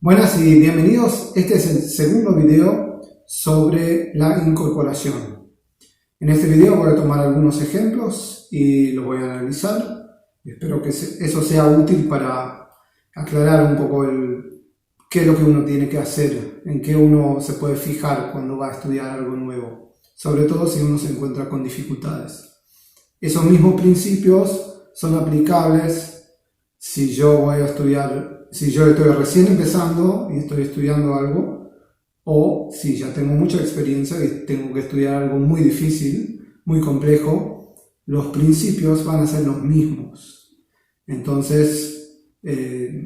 Buenas y bienvenidos. Este es el segundo video sobre la incorporación. En este video voy a tomar algunos ejemplos y los voy a analizar. Espero que eso sea útil para aclarar un poco qué es lo que uno tiene que hacer, en qué uno se puede fijar cuando va a estudiar algo nuevo, sobre todo si uno se encuentra con dificultades. Esos mismos principios son aplicables si yo voy a estudiar, si yo estoy recién empezando y estoy estudiando algo, o si ya tengo mucha experiencia y tengo que estudiar algo muy difícil, muy complejo, los principios van a ser los mismos. Entonces,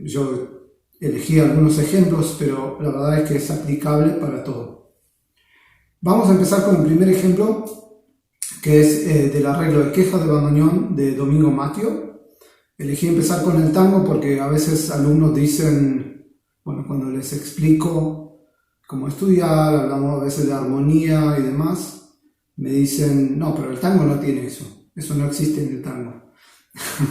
yo elegí algunos ejemplos, pero la verdad es que es aplicable para todo. Vamos a empezar con el primer ejemplo, que es del arreglo de Quejas de bandoneón de Domingo Maggio. Elegí empezar con el tango porque a veces alumnos dicen, bueno, cuando les explico cómo estudiar, hablamos a veces de armonía y demás, me dicen, no, pero el tango no tiene eso no existe en el tango.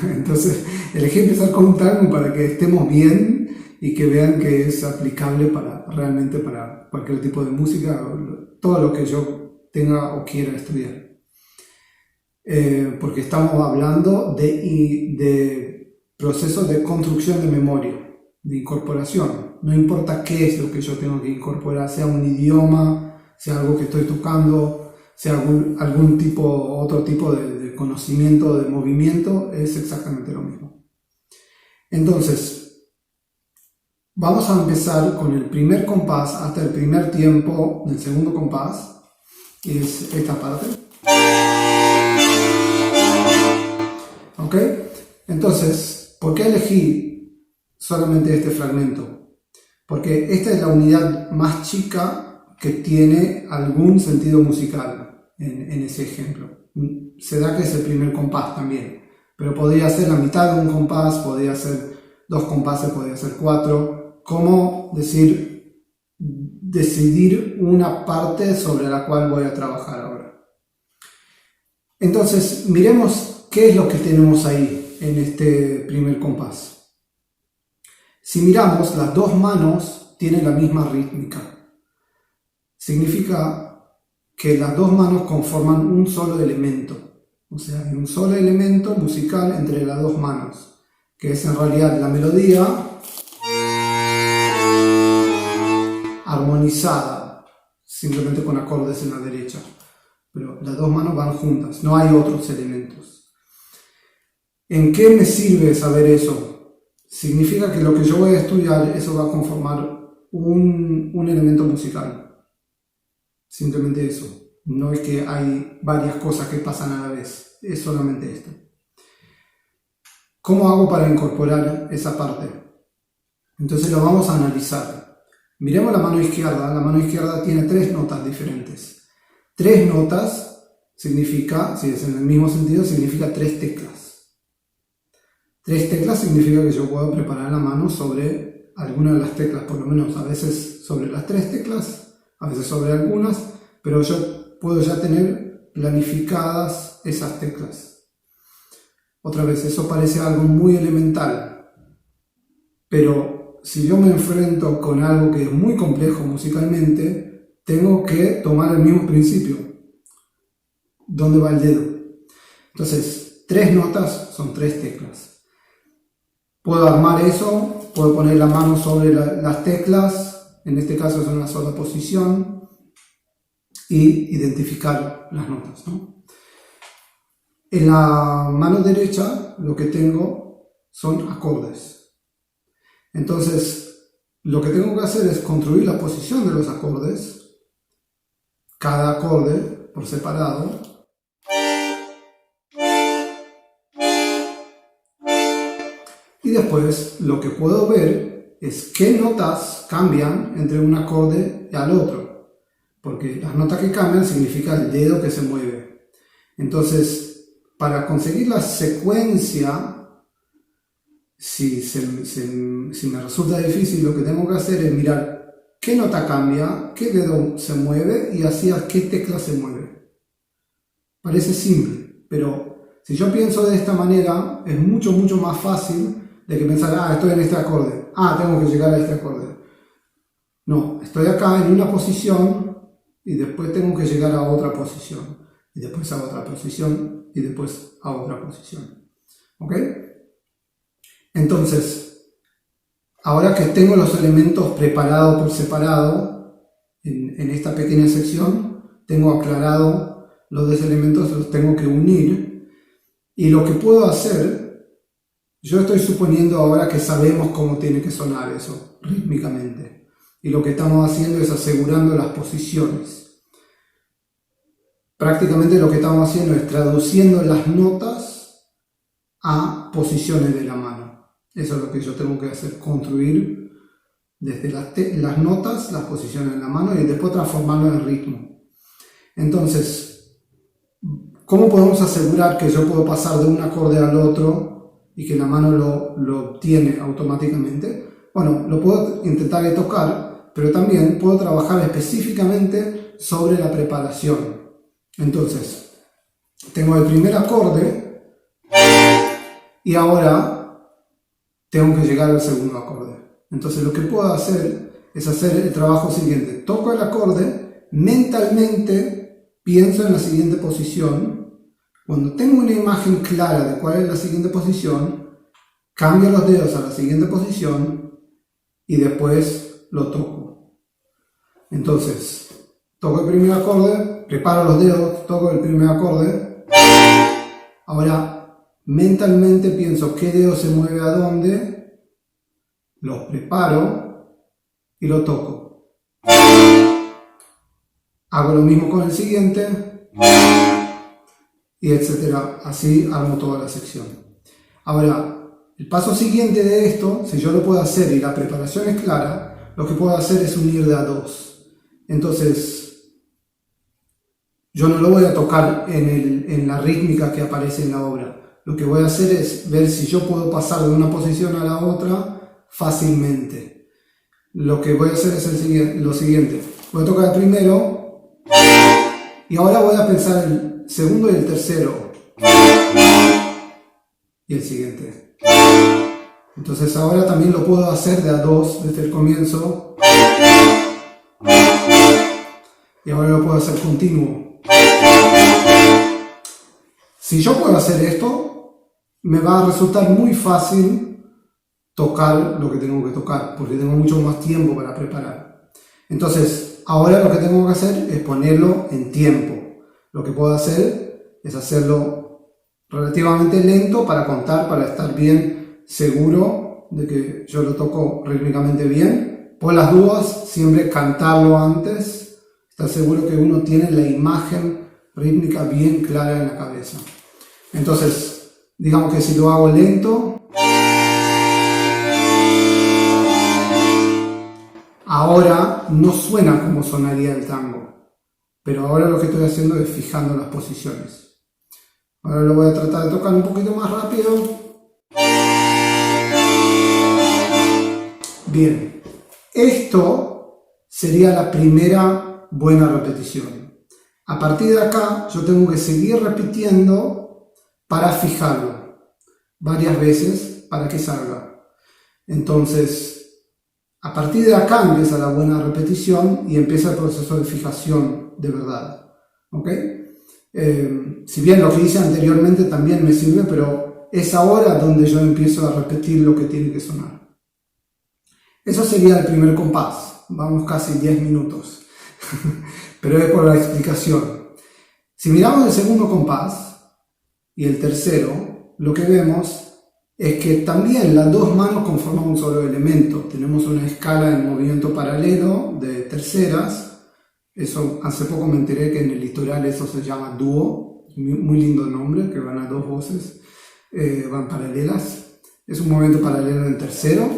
Entonces elegí empezar con un tango para que estemos bien y que vean que es aplicable realmente para cualquier tipo de música, todo lo que yo tenga o quiera estudiar. Porque estamos hablando de procesos de construcción de memoria, de incorporación. No importa qué es lo que yo tengo que incorporar, sea un idioma, sea algo que estoy tocando, sea otro tipo de conocimiento, de movimiento, es exactamente lo mismo. Entonces, vamos a empezar con el primer compás hasta el primer tiempo del segundo compás, que es esta parte. ¿Ok? Entonces, ¿por qué elegí solamente este fragmento? Porque esta es la unidad más chica que tiene algún sentido musical en ese ejemplo. Se da que es el primer compás también, pero podría ser la mitad de un compás, podría ser 2 compases, podría ser 4. ¿Cómo decidir una parte sobre la cual voy a trabajar ahora? Entonces, miremos qué es lo que tenemos ahí en este primer compás. Si miramos, las dos manos tienen la misma rítmica. Significa que las dos manos conforman un solo elemento. O sea, hay un solo elemento musical entre las dos manos, que es en realidad la melodía armonizada, simplemente con acordes en la derecha. Pero las dos manos van juntas, no hay otros elementos. ¿En qué me sirve saber eso? Significa que lo que yo voy a estudiar, eso va a conformar un elemento musical. Simplemente eso. No es que hay varias cosas que pasan a la vez, es solamente esto. ¿Cómo hago para incorporar esa parte? Entonces lo vamos a analizar. Miremos la mano izquierda tiene 3 notas diferentes. 3 notas significa, si es en el mismo sentido, significa 3 teclas. 3 teclas significa que yo puedo preparar la mano sobre alguna de las teclas, por lo menos a veces sobre las 3 teclas, a veces sobre algunas, pero yo puedo ya tener planificadas esas teclas. Otra vez, eso parece algo muy elemental, pero si yo me enfrento con algo que es muy complejo musicalmente, tengo que tomar el mismo principio. ¿Dónde va el dedo? Entonces, 3 notas son 3 teclas. Puedo armar eso, puedo poner la mano sobre las teclas, en este caso es una sola posición, y identificar las notas, ¿no? En la mano derecha lo que tengo son acordes. Entonces, lo que tengo que hacer es construir la posición de los acordes, cada acorde por separado, y después lo que puedo ver es qué notas cambian entre un acorde y al otro, porque las notas que cambian significa el dedo que se mueve. Entonces, para conseguir la secuencia, si me resulta difícil, lo que tengo que hacer es mirar qué nota cambia, qué dedo se mueve y así a qué tecla se mueve. Parece simple, pero si yo pienso de esta manera, es mucho más fácil de que pensar, estoy en este acorde, tengo que llegar a este acorde. No, estoy acá en una posición y después tengo que llegar a otra posición, y después a otra posición, y después a otra posición. ¿Ok? Entonces, ahora que tengo los elementos preparados por separado, en esta pequeña sección, tengo aclarado los dos elementos, los tengo que unir, y lo que puedo hacer, yo estoy suponiendo ahora que sabemos cómo tiene que sonar eso, rítmicamente, y lo que estamos haciendo es asegurando las posiciones. Prácticamente lo que estamos haciendo es traduciendo las notas a posiciones de la mano. Eso es lo que yo tengo que hacer, construir desde las notas, las posiciones de la mano y después transformarlo en ritmo. Entonces, ¿cómo podemos asegurar que yo puedo pasar de un acorde al otro y que la mano lo obtiene automáticamente? Bueno, lo puedo intentar tocar, pero también puedo trabajar específicamente sobre la preparación. Entonces, tengo el primer acorde y ahora tengo que llegar al segundo acorde. Entonces lo que puedo hacer es hacer el trabajo siguiente. Toco el acorde, mentalmente pienso en la siguiente posición. Cuando tengo una imagen clara de cuál es la siguiente posición, cambio los dedos a la siguiente posición y después lo toco. Entonces, toco el primer acorde, preparo los dedos, toco el primer acorde. Ahora, mentalmente pienso qué dedo se mueve a dónde, los preparo y lo toco. Hago lo mismo con el siguiente, y etcétera. Así armo toda la sección. Ahora, el paso siguiente de esto, si yo lo puedo hacer y la preparación es clara, lo que puedo hacer es unir de a dos. Entonces, yo no lo voy a tocar en la rítmica que aparece en la obra. Lo que voy a hacer es ver si yo puedo pasar de una posición a la otra fácilmente. Lo que voy a hacer es lo siguiente. Voy a tocar el primero y ahora voy a pensar el segundo y el tercero y el siguiente. Entonces ahora también lo puedo hacer de a dos desde el comienzo y ahora lo puedo hacer continuo. Si yo puedo hacer esto, me va a resultar muy fácil tocar lo que tengo que tocar, porque tengo mucho más tiempo para preparar. Entonces, ahora lo que tengo que hacer es ponerlo en tiempo. Lo que puedo hacer es hacerlo relativamente lento para contar, para estar bien seguro de que yo lo toco rítmicamente bien. Por las dudas, siempre cantarlo antes, estar seguro que uno tiene la imagen rítmica bien clara en la cabeza. Entonces, digamos que si lo hago lento, ahora no suena como sonaría el tango, pero ahora lo que estoy haciendo es fijando las posiciones. Ahora lo voy a tratar de tocar un poquito más rápido. Bien, esto sería la primera buena repetición. A partir de acá yo tengo que seguir repitiendo para fijarlo varias veces para que salga. Entonces, a partir de acá empieza la buena repetición y empieza el proceso de fijación de verdad. ¿Ok? Si bien lo que hice anteriormente también me sirve, pero es ahora donde yo empiezo a repetir lo que tiene que sonar. Eso sería el primer compás. Vamos casi 10 minutos. Pero es por la explicación. Si miramos el segundo compás y el tercero, lo que vemos es que también las dos manos conforman un solo elemento. Tenemos una escala en movimiento paralelo de terceras. Eso hace poco me enteré que en el litoral eso se llama dúo. Muy lindo nombre, que van a dos voces, van paralelas. Es un movimiento paralelo en tercera.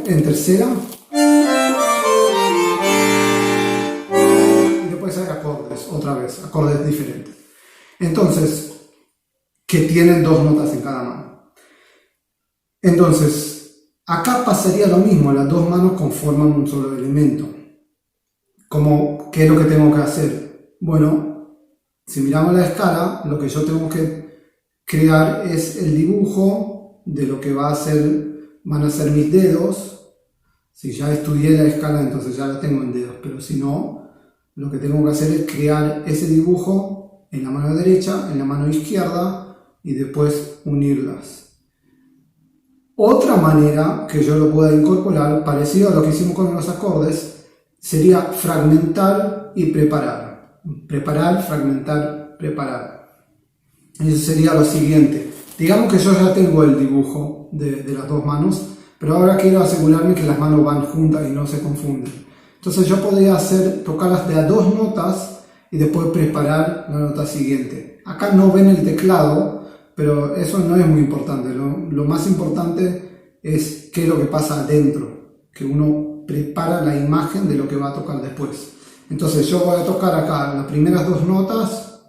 Y después hay acordes, otra vez, acordes diferentes. Entonces, que tienen dos notas en cada mano. Entonces, acá pasaría lo mismo, las dos manos conforman un solo elemento. ¿Qué es lo que tengo que hacer? Bueno, si miramos la escala, lo que yo tengo que crear es el dibujo de lo que van a ser mis dedos, Si ya estudié la escala, entonces ya la tengo en dedos, pero si no, lo que tengo que hacer es crear ese dibujo en la mano derecha, en la mano izquierda y después unirlas. Otra manera que yo lo pueda incorporar, parecido a lo que hicimos con los acordes, sería fragmentar y preparar. Preparar, fragmentar, preparar. Eso sería lo siguiente. Digamos que yo ya tengo el dibujo de las dos manos, pero ahora quiero asegurarme que las manos van juntas y no se confunden. Entonces yo podría tocarlas de a dos notas y después preparar la nota siguiente. Acá no ven el teclado, pero eso no es muy importante. Lo más importante es qué es lo que pasa adentro, que uno prepara la imagen de lo que va a tocar después. Entonces yo voy a tocar acá las primeras dos notas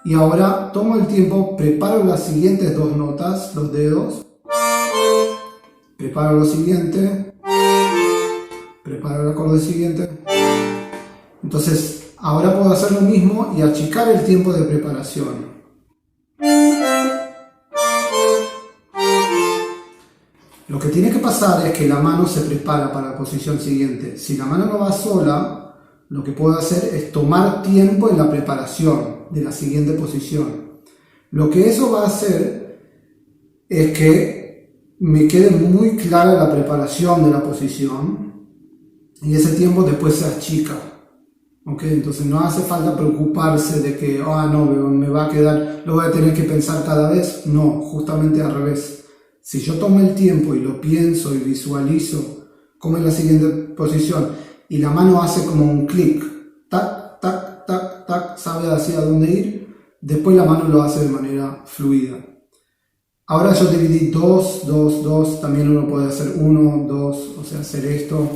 y ahora tomo el tiempo, preparo las siguientes dos notas, los dedos, preparo lo siguiente, preparo el acorde siguiente. Entonces ahora puedo hacer lo mismo y achicar el tiempo de preparación. Lo que tiene que pasar es que la mano se prepara para la posición siguiente. Si la mano no va sola, lo que puedo hacer es tomar tiempo en la preparación de la siguiente posición. Lo que eso va a hacer es que me quede muy clara la preparación de la posición y ese tiempo después se achica. ¿Okay? Entonces no hace falta preocuparse de que no, me va a quedar, lo voy a tener que pensar cada vez. No, justamente al revés. Si yo tomo el tiempo y lo pienso y visualizo cómo es la siguiente posición y la mano hace como un clic, tac, tac, tac, tac, sabe hacia dónde ir, después la mano lo hace de manera fluida. Ahora yo dividí 2, 2, 2, también uno puede hacer 1, 2, o sea, hacer esto.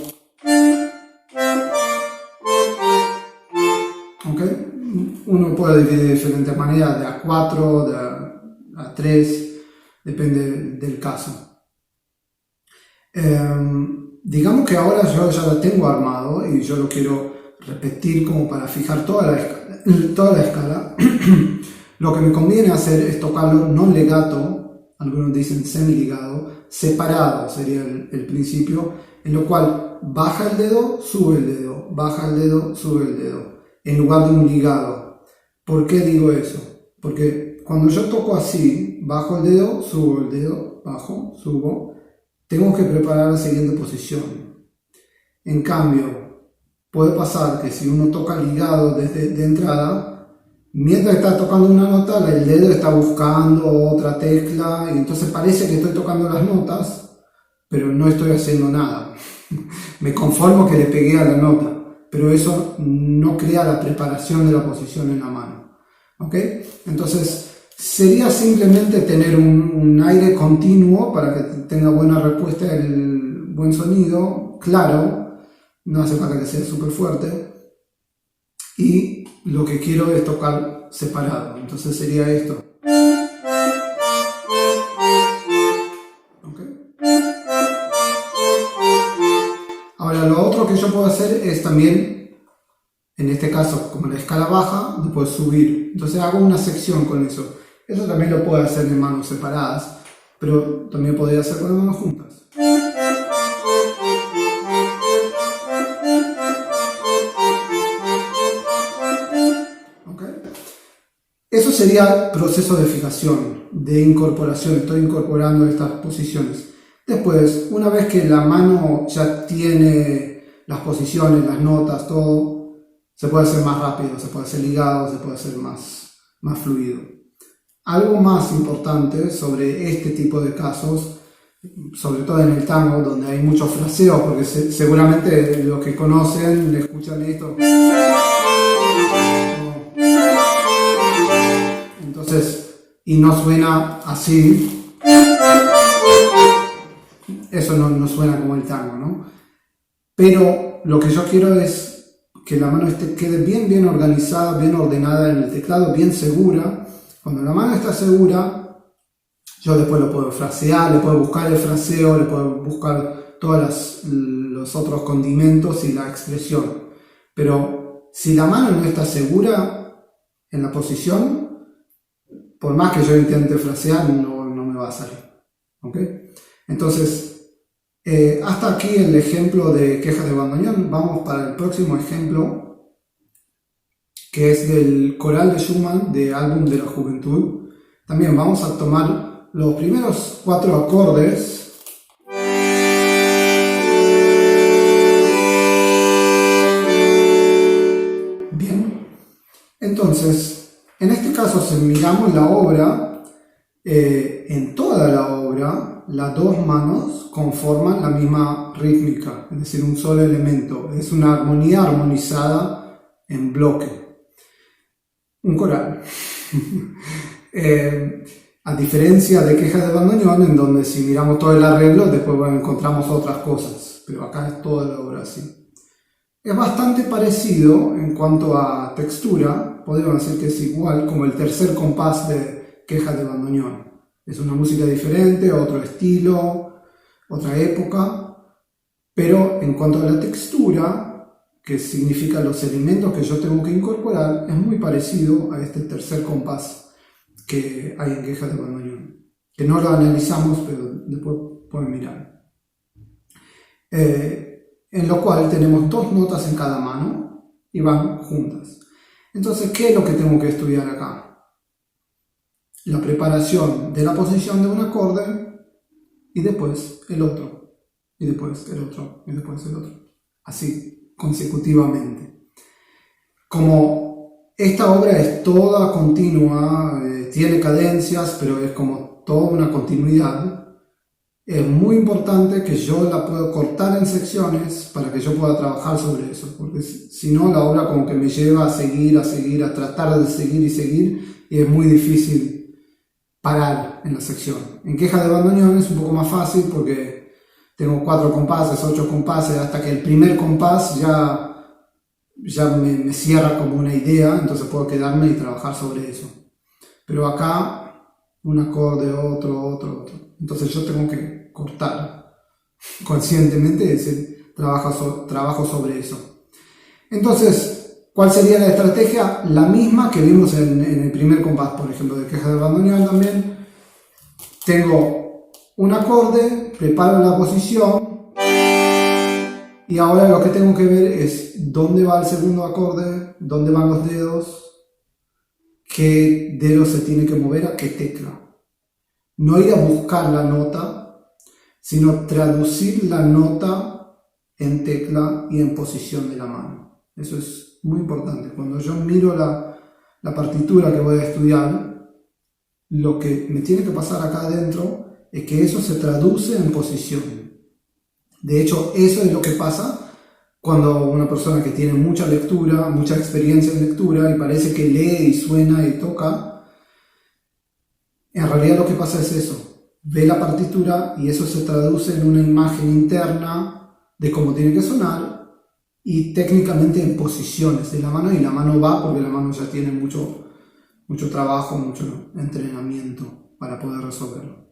¿Okay? Uno puede dividir de diferentes maneras, de a 4, de a 3, depende del caso. Digamos que ahora yo ya lo tengo armado y yo lo quiero repetir como para fijar toda la escala. Lo que me conviene hacer es tocarlo no legato, algunos dicen semi-ligado, separado sería el principio, en lo cual baja el dedo, sube el dedo, baja el dedo, sube el dedo, en lugar de un ligado. ¿Por qué digo eso? Porque cuando yo toco así, bajo el dedo, subo el dedo, bajo, subo, tengo que preparar la siguiente posición. En cambio, puede pasar que si uno toca ligado desde de entrada, mientras está tocando una nota, el dedo está buscando otra tecla y entonces parece que estoy tocando las notas, pero no estoy haciendo nada. Me conformo que le pegué a la nota, pero eso no crea la preparación de la posición en la mano. ¿Okay? Entonces, sería simplemente tener un aire continuo para que tenga buena respuesta, el buen sonido, claro, no hace falta que sea súper fuerte, y lo que quiero es tocar separado, entonces sería esto. ¿Okay? Ahora lo otro que yo puedo hacer es también, en este caso como la escala baja, después subir, entonces hago una sección con eso. Eso también lo puedo hacer en manos separadas, pero también podría hacer con las manos juntas. ¿Okay? Eso sería proceso de fijación, de incorporación. Estoy incorporando estas posiciones. Después, una vez que la mano ya tiene las posiciones, las notas, todo, se puede hacer más rápido, se puede hacer ligado, se puede hacer más fluido. Algo más importante sobre este tipo de casos, sobre todo en el tango, donde hay mucho fraseo, porque seguramente los que conocen, escuchan esto. Entonces, y no suena así. Eso no suena como el tango, ¿no? Pero lo que yo quiero es que la mano quede bien organizada, bien ordenada en el teclado, bien segura. Cuando la mano está segura, yo después lo puedo frasear, le puedo buscar el fraseo, le puedo buscar todos los otros condimentos y la expresión. Pero si la mano no está segura en la posición, por más que yo intente frasear, no me va a salir. ¿Okay? Entonces, Hasta aquí el ejemplo de quejas de bandoneón. Vamos para el próximo ejemplo, que es del coral de Schumann, de Álbum de la Juventud. También vamos a tomar los primeros 4 acordes. Bien, entonces, en este caso, si miramos la obra, en toda la obra, las 2 manos conforman la misma rítmica, es decir, un solo elemento. Es una armonía armonizada en bloque. Un coral. A diferencia de quejas de bandoneón, en donde si miramos todo el arreglo, después encontramos otras cosas. Pero acá es toda la obra así. Es bastante parecido en cuanto a textura. Podríamos decir que es igual como el tercer compás de quejas de bandoneón. Es una música diferente, otro estilo, otra época, pero en cuanto a la textura, que significa los elementos que yo tengo que incorporar, es muy parecido a este tercer compás que hay en quejas de bandoneón, que no lo analizamos, pero después pueden mirar. En lo cual tenemos 2 notas en cada mano y van juntas. Entonces, ¿qué es lo que tengo que estudiar acá? La preparación de la posición de un acorde y después el otro, y después el otro, y después el otro, así consecutivamente. Como esta obra es toda continua, tiene cadencias, pero es como toda una continuidad, es muy importante que yo la pueda cortar en secciones para que yo pueda trabajar sobre eso, porque si no la obra como que me lleva a seguir, a tratar de seguir y seguir, y es muy difícil parar en la sección. En quejas de bandoneón es un poco más fácil porque tengo 4 compases, 8 compases, hasta que el primer compás ya me cierra como una idea, entonces puedo quedarme y trabajar sobre eso. Pero acá, un acorde, otro. Entonces yo tengo que cortar conscientemente ese trabajo sobre eso. Entonces, ¿cuál sería la estrategia? La misma que vimos en el primer compás, por ejemplo, de quejas de bandoneón también. Tengo un acorde, preparo la posición y ahora lo que tengo que ver es dónde va el segundo acorde, dónde van los dedos, qué dedo se tiene que mover a qué tecla. No ir a buscar la nota, sino traducir la nota en tecla y en posición de la mano. Eso es muy importante. Cuando yo miro la partitura que voy a estudiar, lo que me tiene que pasar acá adentro es que eso se traduce en posición. De hecho, eso es lo que pasa cuando una persona que tiene mucha lectura, mucha experiencia en lectura y parece que lee y suena y toca, en realidad lo que pasa es eso. Ve la partitura y eso se traduce en una imagen interna de cómo tiene que sonar y técnicamente en posiciones de la mano, y la mano va porque la mano ya tiene mucho trabajo, mucho entrenamiento para poder resolverlo.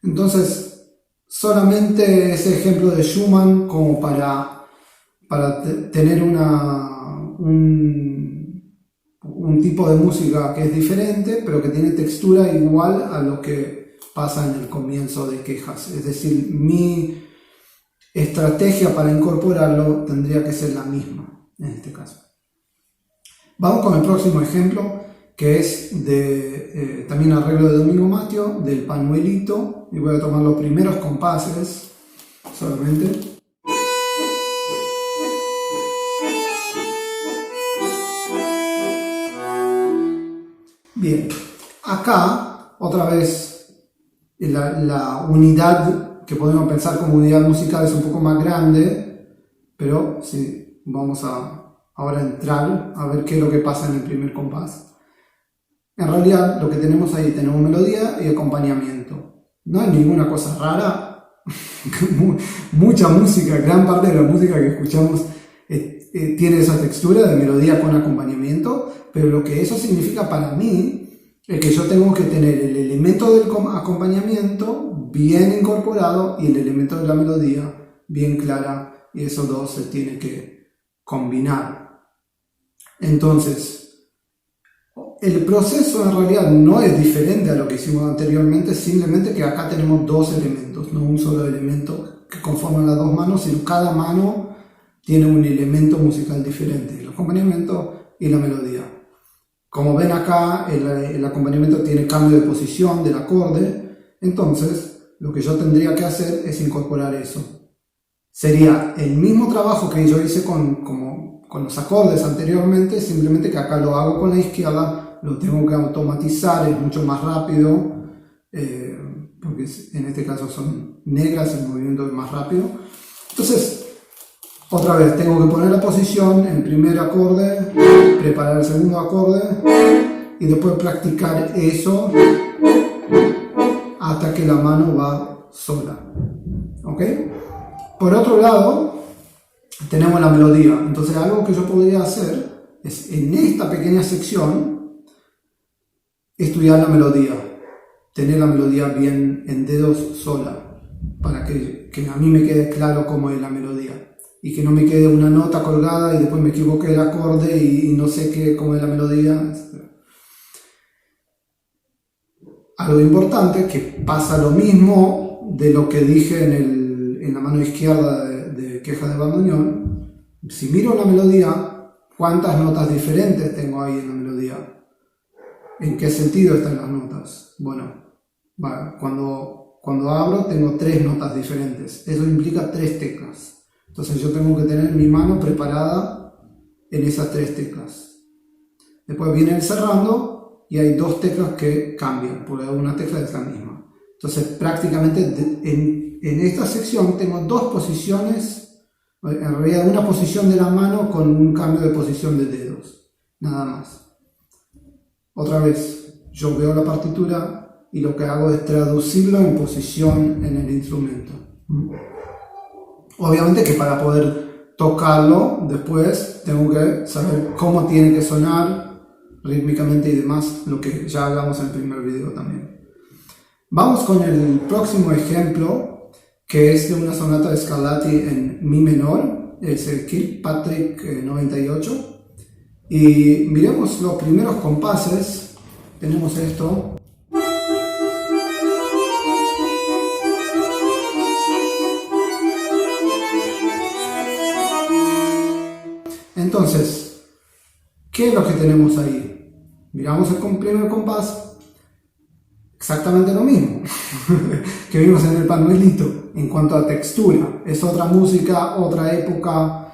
Entonces, solamente ese ejemplo de Schumann como para tener un tipo de música que es diferente, pero que tiene textura igual a lo que pasa en el comienzo de quejas. Es decir, mi estrategia para incorporarlo tendría que ser la misma en este caso. Vamos con el próximo ejemplo, que es de también arreglo de Domingo Matteo, del pañuelito, y voy a tomar los primeros compases solamente. Bien, acá otra vez la unidad que podemos pensar como unidad musical es un poco más grande, pero sí, vamos a ahora entrar a ver qué es lo que pasa en el primer compás. En realidad lo que tenemos ahí, tenemos melodía y acompañamiento. No hay ninguna cosa rara. Mucha música, gran parte de la música que escuchamos tiene esa textura de melodía con acompañamiento, pero lo que eso significa para mí es que yo tengo que tener el elemento del acompañamiento bien incorporado y el elemento de la melodía bien clara, y esos dos se tienen que combinar. Entonces, el proceso en realidad no es diferente a lo que hicimos anteriormente, simplemente que acá tenemos 2 elementos, no un solo elemento que conforman las dos manos, sino cada mano tiene un elemento musical diferente, el acompañamiento y la melodía. Como ven acá, el acompañamiento tiene cambio de posición del acorde, entonces lo que yo tendría que hacer es incorporar eso. Sería el mismo trabajo que yo hice con los acordes anteriormente, simplemente que acá lo hago con la izquierda, lo tengo que automatizar, es mucho más rápido, porque en este caso son negras, el movimiento es más rápido. Entonces, otra vez, tengo que poner la posición, el primer acorde, preparar el segundo acorde y después practicar eso hasta que la mano va sola. ¿Ok? Por otro lado, tenemos la melodía. Entonces, algo que yo podría hacer es, en esta pequeña sección, estudiar la melodía. Tener la melodía bien en dedos sola, para que a mí me quede claro cómo es la melodía. Y que no me quede una nota colgada y después me equivoque el acorde y no sé cómo es la melodía. Algo importante, que pasa lo mismo de lo que dije en la mano izquierda de queja de bandoneón. Si miro la melodía, ¿cuántas notas diferentes tengo ahí en la melodía? ¿En qué sentido están las notas? Bueno, cuando abro tengo 3 notas diferentes. Eso implica 3 teclas. Entonces yo tengo que tener mi mano preparada en esas 3 teclas. Después viene el cerrando y hay 2 teclas que cambian, porque una tecla es la misma. Entonces prácticamente en esta sección tengo 2 posiciones, en realidad una posición de la mano con un cambio de posición de dedos, nada más. Otra vez, yo veo la partitura y lo que hago es traducirlo en posición en el instrumento. Obviamente que para poder tocarlo después tengo que saber cómo tiene que sonar rítmicamente y demás, lo que ya hablamos en el primer video también. Vamos con el próximo ejemplo, que es de una sonata de Scarlatti en mi menor, es el Kirkpatrick 98. Y miremos los primeros compases. Tenemos esto. Entonces, ¿qué es lo que tenemos ahí? Miramos el primer compás, exactamente lo mismo que vimos en el panuelito en cuanto a textura. Es otra música, otra época,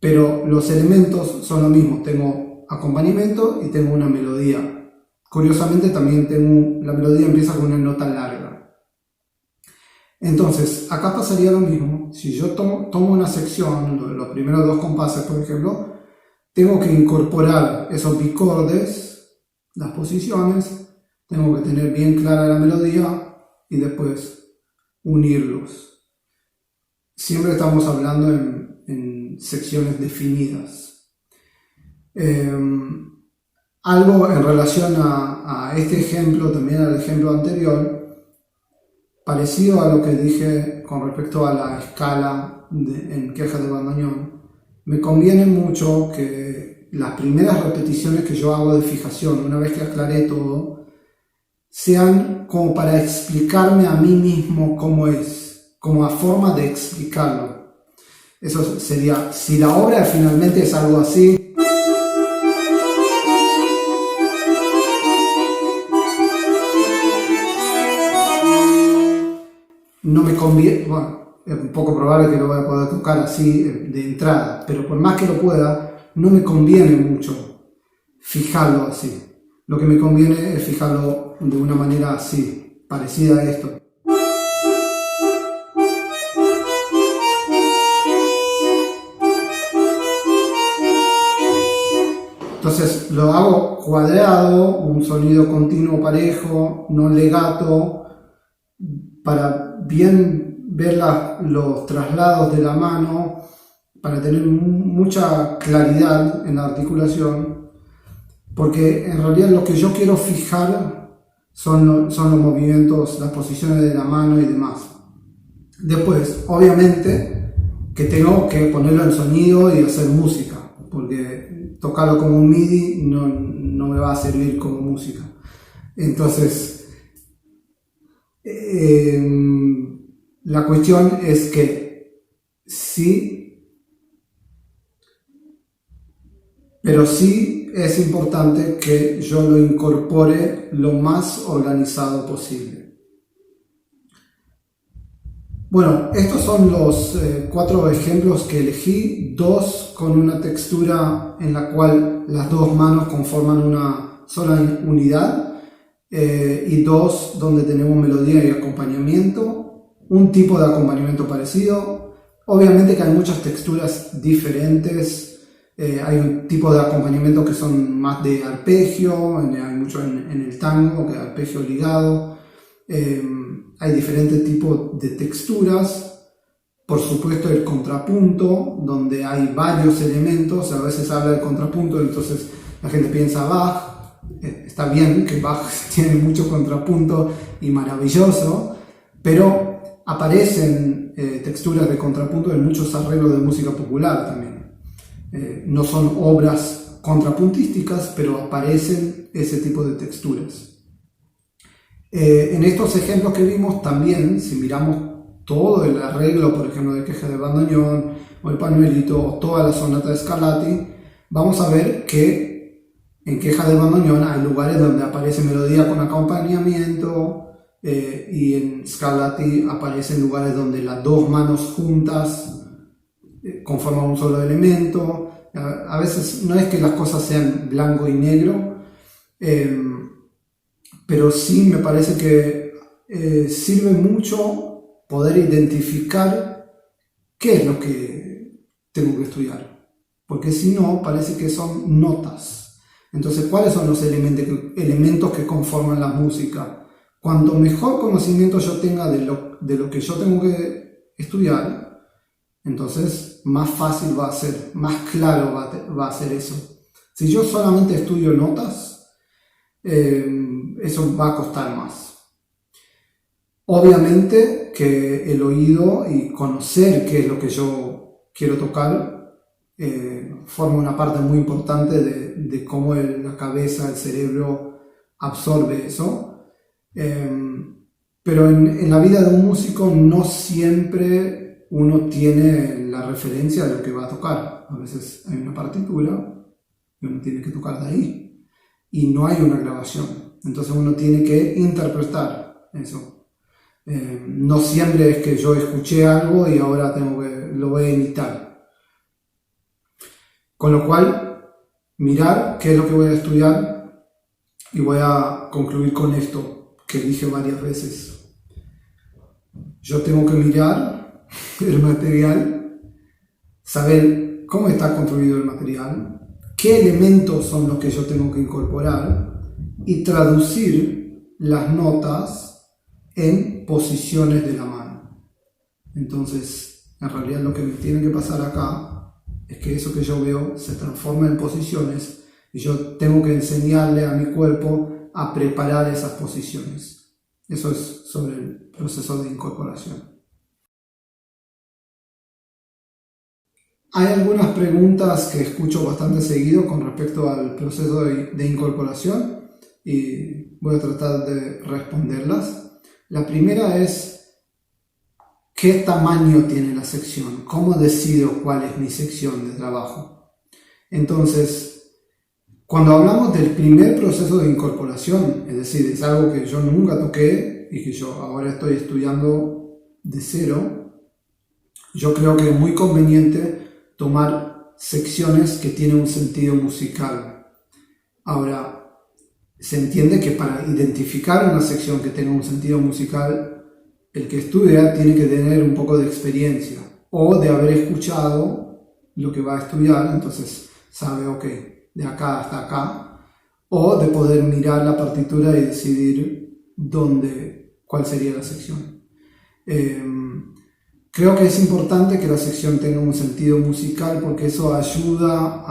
pero los elementos son lo mismo. Tengo acompañamiento y tengo una melodía. Curiosamente también la melodía empieza con una nota larga. Entonces, acá pasaría lo mismo. Si yo tomo una sección, los primeros 2 compases, por ejemplo, tengo que incorporar esos bicordes, las posiciones, tengo que tener bien clara la melodía y después unirlos. Siempre estamos hablando en secciones definidas. Algo en relación a este ejemplo, también al ejemplo anterior, parecido a lo que dije con respecto a la escala en queja de bandoneón, me conviene mucho que las primeras repeticiones que yo hago de fijación, una vez que aclaré todo, sean como para explicarme a mí mismo cómo es, como a forma de explicarlo. Eso sería, si la obra finalmente es algo así, no me conviene, bueno, es un poco probable que lo voy a poder tocar así de entrada, pero por más que lo pueda, no me conviene mucho fijarlo así. Lo que me conviene es fijarlo de una manera así, parecida a esto. Entonces lo hago cuadrado, un sonido continuo parejo, no legato, para bien ver los traslados de la mano, para tener mucha claridad en la articulación, porque en realidad lo que yo quiero fijar son los movimientos, las posiciones de la mano y demás. Después, obviamente, que tengo que ponerlo en sonido y hacer música, porque tocarlo como un MIDI no me va a servir como música. Entonces, La cuestión es que sí, pero sí es importante que yo lo incorpore lo más organizado posible. Bueno, estos son los 4 ejemplos que elegí, 2 con una textura en la cual las 2 manos conforman una sola unidad y 2 donde tenemos melodía y acompañamiento, un tipo de acompañamiento parecido. Obviamente que hay muchas texturas diferentes, hay un tipo de acompañamiento que son más de arpegio, hay mucho en el tango, que es arpegio ligado. Hay diferentes tipos de texturas, por supuesto el contrapunto, donde hay varios elementos. A veces habla del contrapunto, entonces la gente piensa Bach. Está bien que Bach tiene mucho contrapunto y maravilloso, pero aparecen texturas de contrapunto en muchos arreglos de música popular también. No son obras contrapuntísticas, pero aparecen ese tipo de texturas. En estos ejemplos que vimos también, si miramos todo el arreglo, por ejemplo, de Queja de Bandoneón o el Pañuelito o toda la sonata de Scarlatti, vamos a ver que en Queja de Bandoneón hay lugares donde aparece melodía con acompañamiento y en Scarlatti aparecen lugares donde las 2 manos juntas conforman un solo elemento. A veces no es que las cosas sean blanco y negro, pero sí me parece que sirve mucho poder identificar qué es lo que tengo que estudiar, porque si no parece que son notas. Entonces, ¿cuáles son los elementos que conforman la música? Cuanto mejor conocimiento yo tenga de lo que yo tengo que estudiar, entonces más fácil va a ser, más claro va a ser eso. Si yo solamente estudio notas, eso va a costar más. Obviamente que el oído y conocer qué es lo que yo quiero tocar forma una parte muy importante de cómo la cabeza, el cerebro absorbe eso. Pero en la vida de un músico no siempre uno tiene la referencia de lo que va a tocar. A veces hay una partitura y uno tiene que tocar de ahí. Y no hay una grabación, entonces uno tiene que interpretar eso. No siempre es que yo escuché algo y ahora lo voy a imitar. Con lo cual, mirar qué es lo que voy a estudiar, y voy a concluir con esto que dije varias veces. Yo tengo que mirar el material, saber cómo está construido el material, qué elementos son los que yo tengo que incorporar y traducir las notas en posiciones de la mano. Entonces, en realidad lo que me tiene que pasar acá es que eso que yo veo se transforma en posiciones y yo tengo que enseñarle a mi cuerpo a preparar esas posiciones. Eso es sobre el proceso de incorporación. Hay algunas preguntas que escucho bastante seguido con respecto al proceso de incorporación y voy a tratar de responderlas. La primera es: ¿qué tamaño tiene la sección? ¿Cómo decido cuál es mi sección de trabajo? Entonces, cuando hablamos del primer proceso de incorporación, es decir, es algo que yo nunca toqué y que yo ahora estoy estudiando de cero, yo creo que es muy conveniente tomar secciones que tienen un sentido musical. Ahora, se entiende que para identificar una sección que tenga un sentido musical, el que estudia tiene que tener un poco de experiencia o de haber escuchado lo que va a estudiar, entonces sabe, ok, de acá hasta acá, o de poder mirar la partitura y decidir cuál sería la sección. Creo que es importante que la sección tenga un sentido musical porque eso ayuda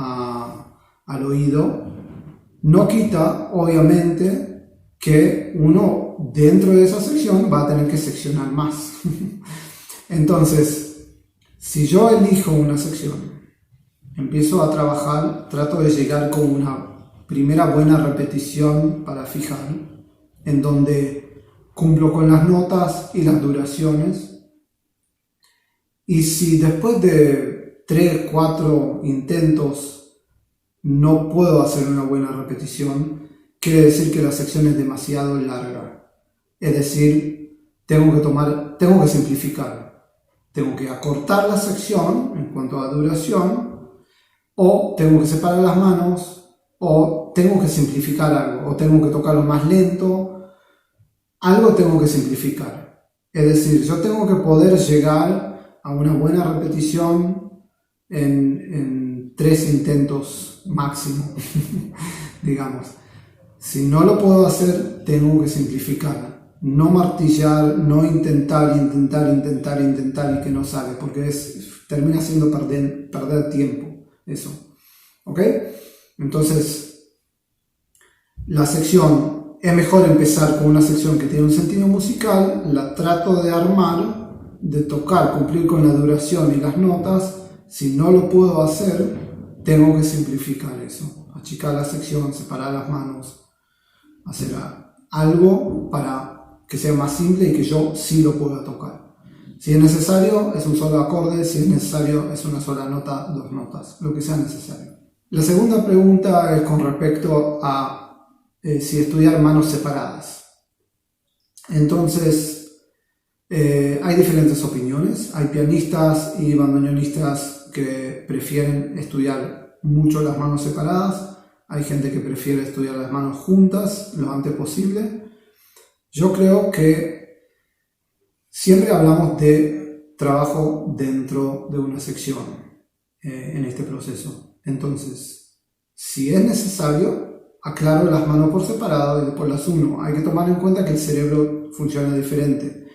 al oído. No quita, obviamente, que uno dentro de esa sección va a tener que seccionar más. Entonces, si yo elijo una sección, empiezo a trabajar, trato de llegar con una primera buena repetición para fijar, en donde cumplo con las notas y las duraciones. Y si después de 3, 4 intentos no puedo hacer una buena repetición, quiere decir que la sección es demasiado larga. Es decir, tengo que simplificar. Tengo que acortar la sección en cuanto a duración, o tengo que separar las manos, o tengo que simplificar algo, o tengo que tocarlo más lento. Algo tengo que simplificar. Es decir, yo tengo que poder llegar a una buena repetición en 3 intentos máximo, digamos. Si no lo puedo hacer, tengo que simplificar. No martillar, no intentar y que no sale, porque termina siendo perder tiempo, eso. ¿Ok? Entonces, la sección, es mejor empezar con una sección que tiene un sentido musical, la trato de armar, de tocar, cumplir con la duración y las notas. Si no lo puedo hacer, tengo que simplificar eso, achicar la sección, separar las manos, hacer algo para que sea más simple y que yo sí lo pueda tocar. Si es necesario, es un solo acorde. Si es necesario, es una sola nota, 2 notas, lo que sea necesario. La segunda pregunta es con respecto a si estudiar manos separadas. Entonces, hay diferentes opiniones. Hay pianistas y bandoneonistas que prefieren estudiar mucho las manos separadas. Hay gente que prefiere estudiar las manos juntas lo antes posible. Yo creo que siempre hablamos de trabajo dentro de una sección en este proceso. Entonces, si es necesario, aclaro las manos por separado y después las uno. Hay que tomar en cuenta que el cerebro funciona diferente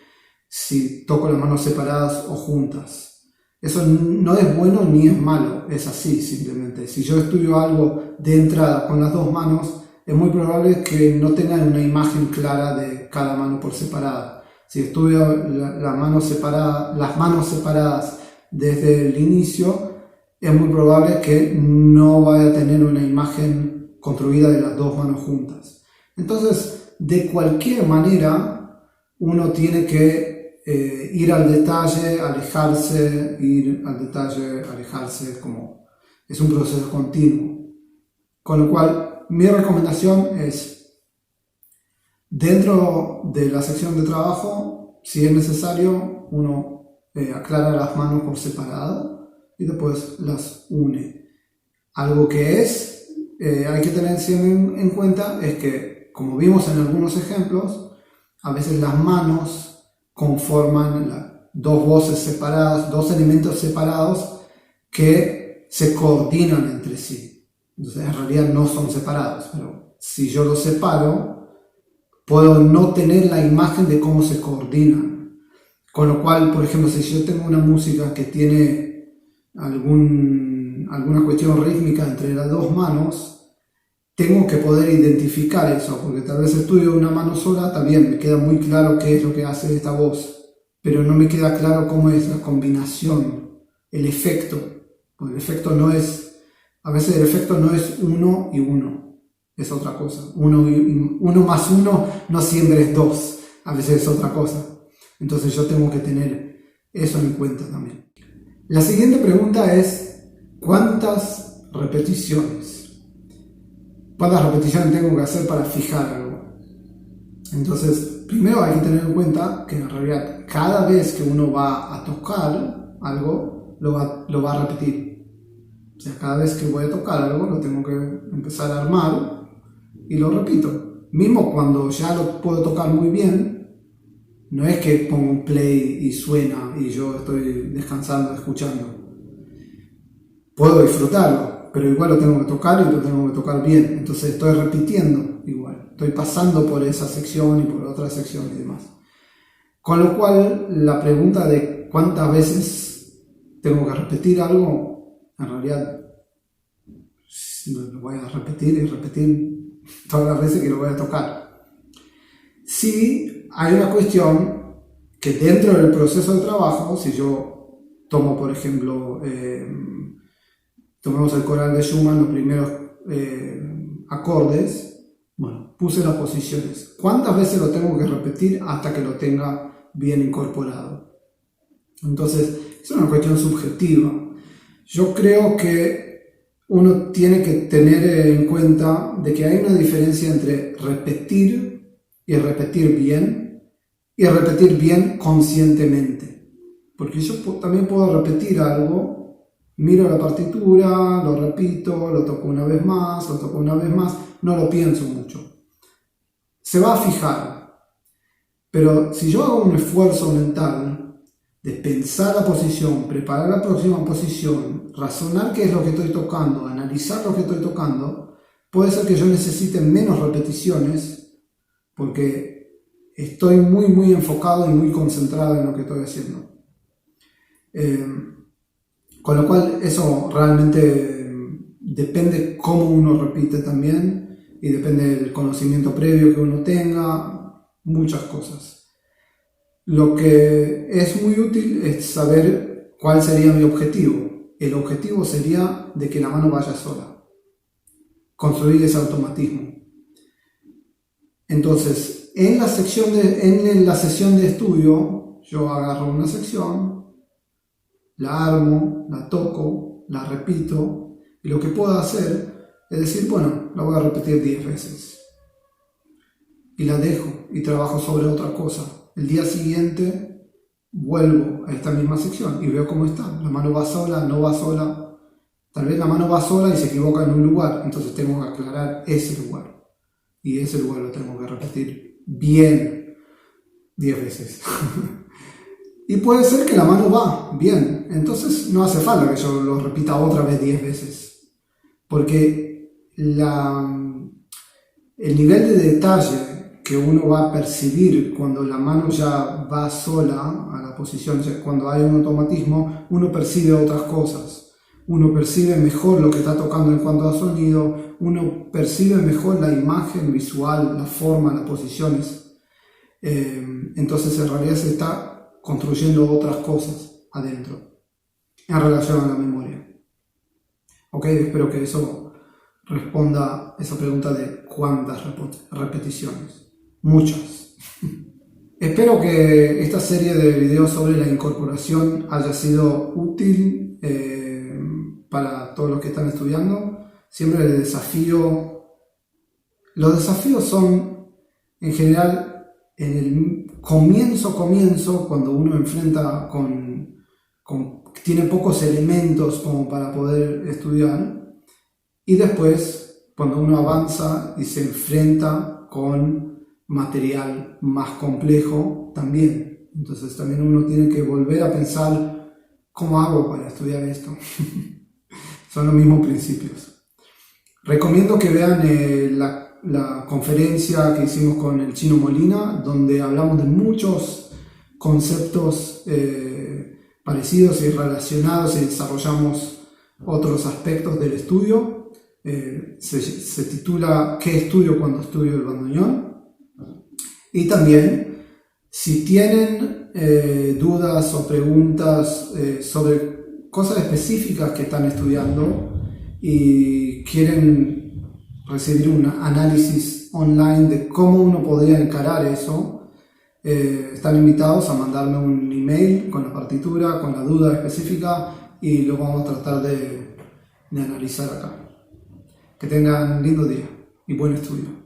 si toco las manos separadas o juntas. Eso no es bueno ni es malo, es así simplemente. Si yo estudio algo de entrada con las 2 manos, es muy probable que no tengan una imagen clara de cada mano por separada. Si estudio las manos separadas desde el inicio, es muy probable que no vaya a tener una imagen construida de las 2 manos juntas. Entonces, de cualquier manera, uno tiene que ir al detalle, alejarse, como es un proceso continuo. Con lo cual, mi recomendación es, dentro de la sección de trabajo, si es necesario, uno aclara las manos por separado y después las une. Algo que hay que tener siempre en cuenta es que, como vimos en algunos ejemplos, a veces las manos conforman 2 voces separadas, 2 elementos separados que se coordinan entre sí. Entonces, en realidad no son separados, pero si yo los separo, puedo no tener la imagen de cómo se coordinan. Con lo cual, por ejemplo, si yo tengo una música que tiene alguna cuestión rítmica entre las 2 manos, tengo que poder identificar eso, porque tal vez estudio una mano sola, también me queda muy claro qué es lo que hace esta voz, pero no me queda claro cómo es la combinación, el efecto, porque el efecto no es... A veces el efecto no es 1 y 1, es otra cosa. 1 más 1 no siempre es 2, a veces es otra cosa. Entonces yo tengo que tener eso en cuenta también. La siguiente pregunta es, ¿cuántas repeticiones? ¿Cuántas repeticiones tengo que hacer para fijar algo? Entonces, primero hay que tener en cuenta que en realidad cada vez que uno va a tocar algo, lo va a repetir. O sea, cada vez que voy a tocar algo, lo tengo que empezar a armar y lo repito. Mismo cuando ya lo puedo tocar muy bien, no es que pongo un play y suena y yo estoy descansando, escuchando. Puedo disfrutarlo, pero igual lo tengo que tocar y lo tengo que tocar bien. Entonces estoy repitiendo igual. Estoy pasando por esa sección y por otra sección y demás. Con lo cual, la pregunta de cuántas veces tengo que repetir algo, en realidad lo voy a repetir y repetir todas las veces que lo voy a tocar. Si hay una cuestión que dentro del proceso de trabajo, si yo tomo por ejemplo, tomemos el coral de Schumann, los primeros acordes, bueno, puse las posiciones. ¿Cuántas veces lo tengo que repetir hasta que lo tenga bien incorporado? Entonces, es una cuestión subjetiva. Yo creo que uno tiene que tener en cuenta de que hay una diferencia entre repetir y repetir bien conscientemente. Porque yo también puedo repetir algo, miro la partitura, lo repito, lo toco una vez más, no lo pienso mucho. Se va a fijar. Pero si yo hago un esfuerzo mental de pensar la posición, preparar la próxima posición, razonar qué es lo que estoy tocando, analizar lo que estoy tocando, puede ser que yo necesite menos repeticiones porque estoy muy enfocado y muy concentrado en lo que estoy haciendo. Con lo cual eso realmente depende cómo uno repite también y depende del conocimiento previo que uno tenga, muchas cosas. Lo que es muy útil es saber cuál sería mi objetivo. El objetivo sería de que la mano vaya sola. Construir ese automatismo. Entonces, en la sesión de estudio, yo agarro una sección, la armo, la toco, la repito, y lo que puedo hacer es decir, bueno, la voy a repetir 10 veces. Y la dejo y trabajo sobre otra cosa. El día siguiente vuelvo a esta misma sección y veo cómo está. La mano va sola, no va sola. Tal vez la mano va sola y se equivoca en un lugar, entonces tengo que aclarar ese lugar. Y ese lugar lo tengo que repetir bien 10 veces. Y puede ser que la mano va bien, entonces no hace falta que yo lo repita otra vez 10 veces. Porque el nivel de detalle que uno va a percibir cuando la mano ya va sola a la posición, cuando hay un automatismo, uno percibe otras cosas. Uno percibe mejor lo que está tocando en cuanto a sonido, uno percibe mejor la imagen visual, la forma, las posiciones. Entonces en realidad se está construyendo otras cosas adentro en relación a la memoria. Ok, espero que eso responda esa pregunta de cuántas repeticiones. Muchas. Espero que esta serie de videos sobre la incorporación haya sido útil para todos los que están estudiando. Siempre los desafíos son en general en el comienzo, cuando uno enfrenta tiene pocos elementos como para poder estudiar, y después cuando uno avanza y se enfrenta con material más complejo también. Entonces también uno tiene que volver a pensar ¿cómo hago para estudiar esto? Son los mismos principios. Recomiendo que vean la conferencia que hicimos con el Chino Molina, donde hablamos de muchos conceptos parecidos y relacionados y desarrollamos otros aspectos del estudio. Se titula ¿Qué estudio cuando estudio el bandoneón? Y también, si tienen dudas o preguntas sobre cosas específicas que están estudiando y quieren recibir un análisis online de cómo uno podría encarar eso, están invitados a mandarme un email con la partitura, con la duda específica, y lo vamos a tratar de analizar acá. Que tengan un lindo día y buen estudio.